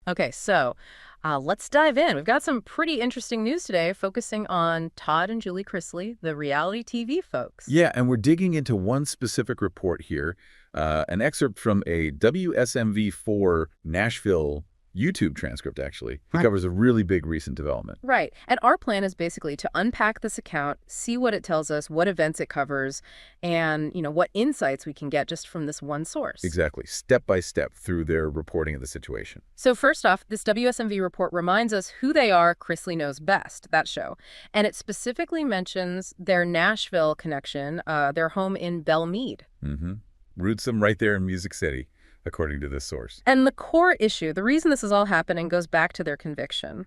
Okay, so let's dive in. We've got some pretty interesting news today focusing on Todd and Julie Chrisley, the reality TV folks. Yeah, and we're digging into one specific report here, an excerpt from a WSMV4 Nashville YouTube transcript, actually. It Right. covers a really big recent development. Right. And our plan is basically to unpack this account, see what it tells us, what events it covers, and, what insights we can get just from this one source. Exactly, step by step through their reporting of the situation. So first off, this WSMV report reminds us who they are. Chrisley Knows Best, that show. And it specifically mentions their Nashville connection, their home in Belle Meade. Mm-hmm. Roots them right there in Music City, according to this source. And the core issue, the reason this is all happening, goes back to their conviction.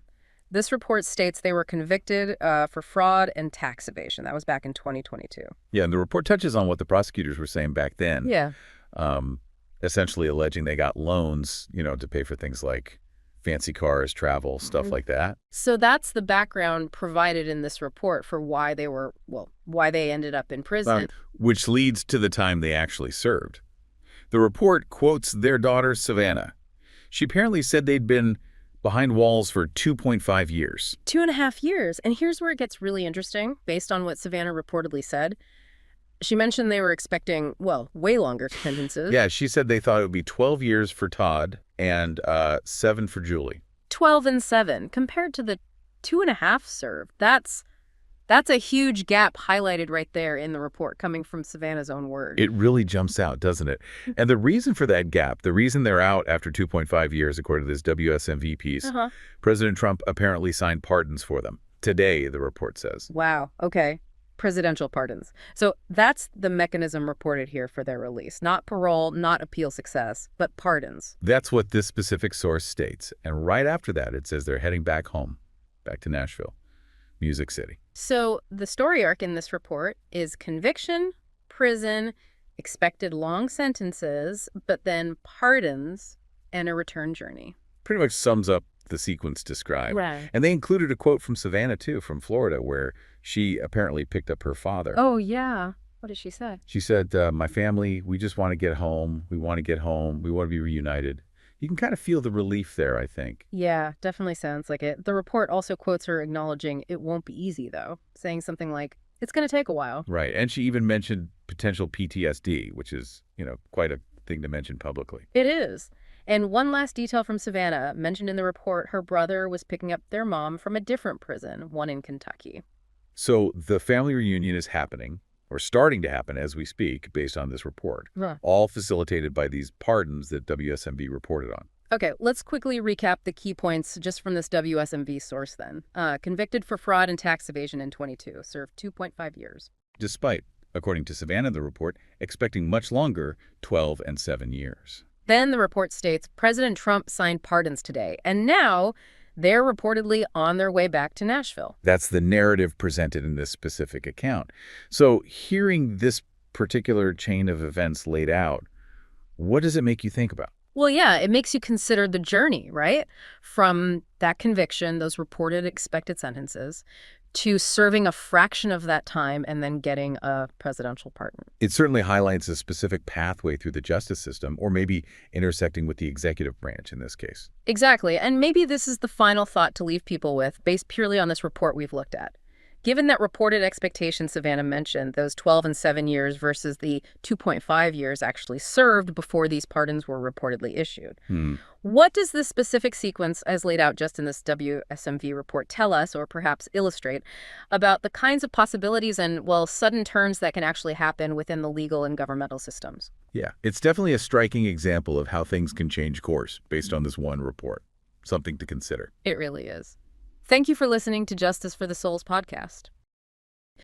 This report states they were convicted for fraud and tax evasion. That was back in 2022. Yeah, and the report touches on what the prosecutors were saying back then. Yeah. Essentially alleging they got loans, to pay for things like fancy cars, travel, stuff like that. So that's the background provided in this report for why they ended up in prison. Which leads to the time they actually served. The report quotes their daughter, Savannah. She apparently said they'd been behind walls for 2.5 years. 2.5 years. And here's where it gets really interesting, based on what Savannah reportedly said. She mentioned they were expecting, way longer sentences. Yeah, she said they thought it would be 12 years for Todd and 7 for Julie. 12 and 7, compared to the 2.5 served. That's a huge gap highlighted right there in the report, coming from Savannah's own words. It really jumps out, doesn't it? And the reason for that gap, the reason they're out after 2.5 years, according to this WSMV piece, President Trump apparently signed pardons for them. Today, the report says. Wow. Okay. Presidential pardons. So that's the mechanism reported here for their release. Not parole, not appeal success, but pardons. That's what this specific source states. And right after that, it says they're heading back home, back to Nashville, Music City. So the story arc in this report is conviction, prison, expected long sentences, but then pardons and a return journey. Pretty much sums up the sequence described. Right. And they included a quote from Savannah, too, from Florida, where she apparently picked up her father. Oh, yeah. What did she say? She said, my family, we just want to get home. We want to get home. We want to be reunited. You can kind of feel the relief there, I think. Yeah, definitely sounds like it. The report also quotes her acknowledging it won't be easy, though, saying something like, it's going to take a while. Right. And she even mentioned potential PTSD, which is, quite a thing to mention publicly. It is. And one last detail from Savannah, mentioned in the report, her brother was picking up their mom from a different prison, one in Kentucky. So the family reunion is happening, or starting to happen as we speak, based on this report, all facilitated by these pardons that WSMV reported on. Okay, let's quickly recap the key points just from this WSMV source then. Convicted for fraud and tax evasion in 22, served 2.5 years. Despite, according to Savannah, the report, expecting much longer, 12 and 7 years. Then the report states President Trump signed pardons today, and now they're reportedly on their way back to Nashville. That's the narrative presented in this specific account. So hearing this particular chain of events laid out, what does it make you think about? Well, yeah, it makes you consider the journey, right? From that conviction, those reported expected sentences, to serving a fraction of that time and then getting a presidential pardon. It certainly highlights a specific pathway through the justice system, or maybe intersecting with the executive branch in this case. Exactly. And maybe this is the final thought to leave people with, based purely on this report we've looked at. Given that reported expectations Savannah mentioned, those 12 and 7 years versus the 2.5 years actually served before these pardons were reportedly issued. What does this specific sequence, as laid out just in this WSMV report, tell us, or perhaps illustrate, about the kinds of possibilities and, sudden turns that can actually happen within the legal and governmental systems? Yeah, it's definitely a striking example of how things can change course based on this one report. Something to consider. It really is. Thank you for listening to Justice for the Souls podcast.